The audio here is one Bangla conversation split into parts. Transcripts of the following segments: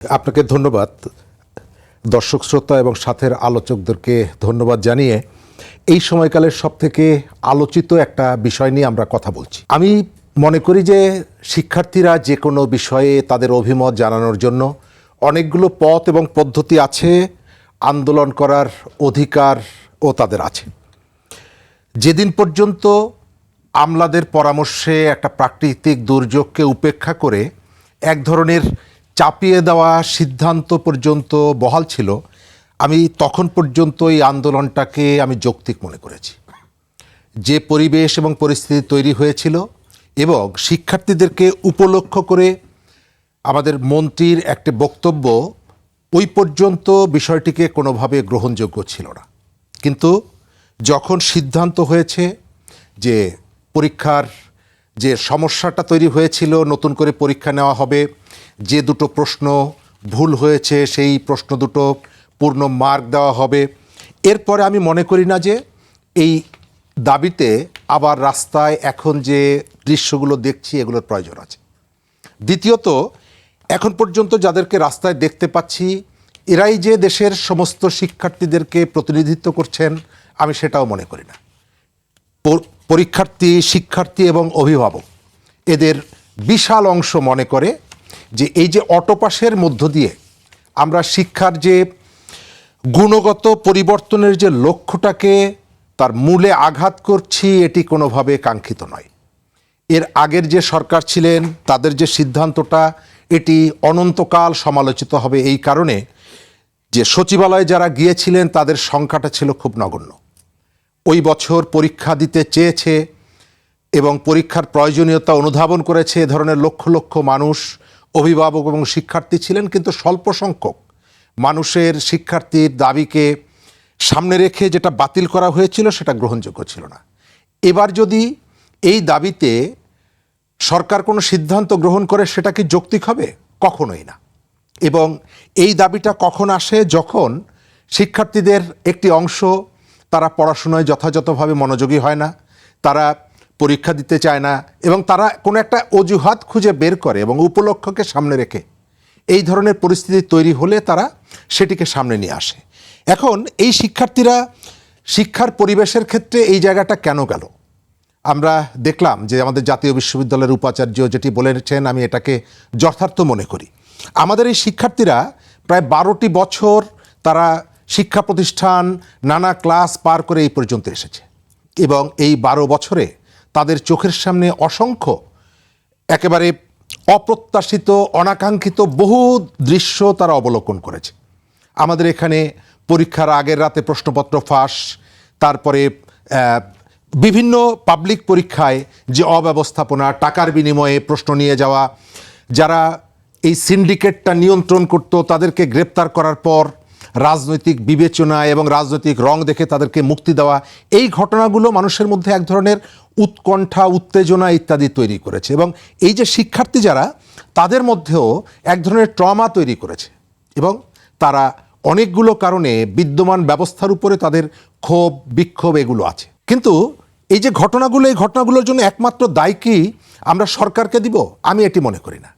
আপনাকে ধন্যবাদ। দর্শক শ্রোতা এবং সাথের আলোচকদেরকে ধন্যবাদ জানিয়ে এই সময়কালের সবথেকে আলোচিত একটা বিষয় নিয়ে আমরা কথা বলছি। আমি মনে করি যে শিক্ষার্থীরা যে কোনো বিষয়ে তাদের অভিমত জানানোর জন্য অনেকগুলো পথ এবং পদ্ধতি আছে, আন্দোলন করার অধিকারও তাদের আছে। যেদিন পর্যন্ত আমলাদের পরামর্শে একটা প্রাকৃতিক দুর্যোগকে উপেক্ষা করে এক ধরনের চাপিয়ে দেওয়া সিদ্ধান্ত পর্যন্ত বহাল ছিল, আমি তখন পর্যন্ত এই আন্দোলনটাকে আমি যৌক্তিক মনে করেছি। যে পরিবেশ এবং পরিস্থিতি তৈরি হয়েছিল এবং শিক্ষার্থীদেরকে উপলক্ষ করে আমাদের মন্ত্রীর একটি বক্তব্য, ওই পর্যন্ত বিষয়টিকে কোনোভাবে গ্রহণযোগ্য ছিল না। কিন্তু যখন সিদ্ধান্ত হয়েছে যে পরীক্ষার যে সমস্যাটা তৈরি হয়েছিল, নতুন করে পরীক্ষা নেওয়া হবে, যে দুটো প্রশ্ন ভুল হয়েছে সেই প্রশ্ন দুটো পূর্ণ মার্ক দেওয়া হবে, এরপরে আমি মনে করি না যে এই দাবিতে আবার রাস্তায় এখন যে দৃশ্যগুলো দেখছি এগুলোর প্রয়োজন আছে। দ্বিতীয়ত, এখন পর্যন্ত যাদেরকে রাস্তায় দেখতে পাচ্ছি এরাই যে দেশের সমস্ত শিক্ষার্থীদেরকে প্রতিনিধিত্ব করছেন আমি সেটাও মনে করি না। পরীক্ষার্থী, শিক্ষার্থী এবং অভিভাবক এদের বিশাল অংশ মনে করে যে এই যে অটোপাসের মধ্য দিয়ে আমরা শিক্ষার যে গুণগত পরিবর্তনের যে লক্ষ্যটাকে তার মূলে আঘাত করছি, এটি কোনোভাবে কাঙ্ক্ষিত নয়। এর আগের যে সরকার ছিলেন তাদের যে সিদ্ধান্তটা, এটি অনন্তকাল সমালোচিত হবে এই কারণে যে সচিবালয়ে যারা গিয়েছিলেন তাদের সংখ্যাটা ছিল খুব নগণ্য। ওই বছর পরীক্ষা দিতে চেয়েছে এবং পরীক্ষার প্রয়োজনীয়তা অনুধাবন করেছে এ ধরনের লক্ষ লক্ষ মানুষ, অভিভাবক এবং শিক্ষার্থী ছিলেন, কিন্তু স্বল্প সংখ্যক মানুষের শিক্ষার্থীর দাবিকে সামনে রেখে যেটা বাতিল করা হয়েছিল সেটা গ্রহণযোগ্য ছিল না। এবার যদি এই দাবিতে সরকার কোনো সিদ্ধান্ত গ্রহণ করে সেটা কি যৌক্তিক হবে? কখনোই না। এবং এই দাবিটা কখন আসে? যখন শিক্ষার্থীদের একটি অংশ তারা পড়াশোনায় যথাযথভাবে মনোযোগী হয় না, তারা পরীক্ষা দিতে চায় না এবং তারা কোনো একটা অজুহাত খুঁজে বের করে এবং উপলক্ষকে সামনে রেখে এই ধরনের পরিস্থিতি তৈরি হলে তারা সেটিকে সামনে নিয়ে আসে। এখন এই শিক্ষার্থীরা শিক্ষার পরিবেশের ক্ষেত্রে এই জায়গাটা কেন গেল? আমরা দেখলাম যে আমাদের জাতীয় বিশ্ববিদ্যালয়ের উপাচার্য যেটি বলেছেন, আমি এটাকে যথার্থ মনে করি। আমাদের এই শিক্ষার্থীরা প্রায় 12টি বছর তারা শিক্ষা প্রতিষ্ঠান, নানা ক্লাস পার করে এই পর্যন্ত এসেছে এবং এই 12 বছরে তাদের চোখের সামনে অসংখ্য একেবারে অপ্রত্যাশিত, অনাকাঙ্ক্ষিত বহু দৃশ্য তারা অবলোকন করেছে। আমাদের এখানে পরীক্ষার আগের রাতে প্রশ্নপত্র ফাঁস, তারপরে বিভিন্ন পাবলিক পরীক্ষায় যে অব্যবস্থাপনা, টাকার বিনিময়ে প্রশ্ন নিয়ে যাওয়া, যারা এই সিন্ডিকেটটা নিয়ন্ত্রণ করত তাদেরকে গ্রেপ্তার করার পর রাজনৈতিক বিবেচনা এবং রাজনৈতিক রং দেখে তাদেরকে মুক্তি দেওয়া, এই ঘটনাগুলো মানুষের মধ্যে এক ধরনের উৎকণ্ঠা, উত্তেজনা ইত্যাদি তৈরি করেছে এবং এই যে শিক্ষার্থী যারা, তাদের মধ্যেও এক ধরনের ট্রমা তৈরি করেছে এবং তারা অনেকগুলো কারণে বিদ্যমান ব্যবস্থার উপরে তাদের ক্ষোভ, বিক্ষোভ এগুলো আছে। কিন্তু এই যে ঘটনাগুলো, এই ঘটনাগুলোর জন্য একমাত্র দায় কি আমরা সরকারকে দিব? আমি এটি মনে করি না।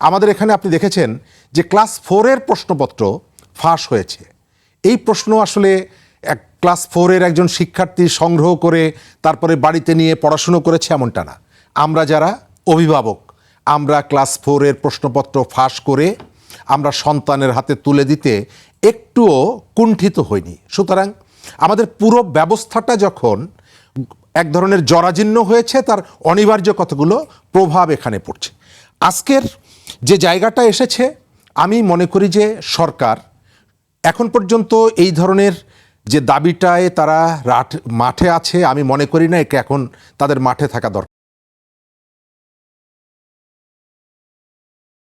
আমাদের এখানে আপনি দেখেছেন যে ক্লাস 4-এর প্রশ্নপত্র ফাঁস হয়েছে। এই প্রশ্ন আসলে ক্লাস 4-এর একজন শিক্ষার্থী সংগ্রহ করে তারপরে বাড়িতে নিয়ে পড়াশুনো করেছে এমনটা না। আমরা যারা অভিভাবক, আমরা ক্লাস 4-এর প্রশ্নপত্র ফাঁস করে আমরা সন্তানের হাতে তুলে দিতে একটুও কুণ্ঠিত হইনি। সুতরাং আমাদের পুরো ব্যবস্থাটা যখন এক ধরনের জরাজীর্ণ হয়েছে, তার অনিবার্য কতগুলো প্রভাব এখানে পড়ছে। আজকের যে জায়গাটা এসেছে, আমি মনে করি যে সরকার এখন পর্যন্ত এই ধরনের যে দাবিটায় তারা মাঠে আছে, আমি মনে করি না একে এখন তাদের মাঠে থাকা দরকার।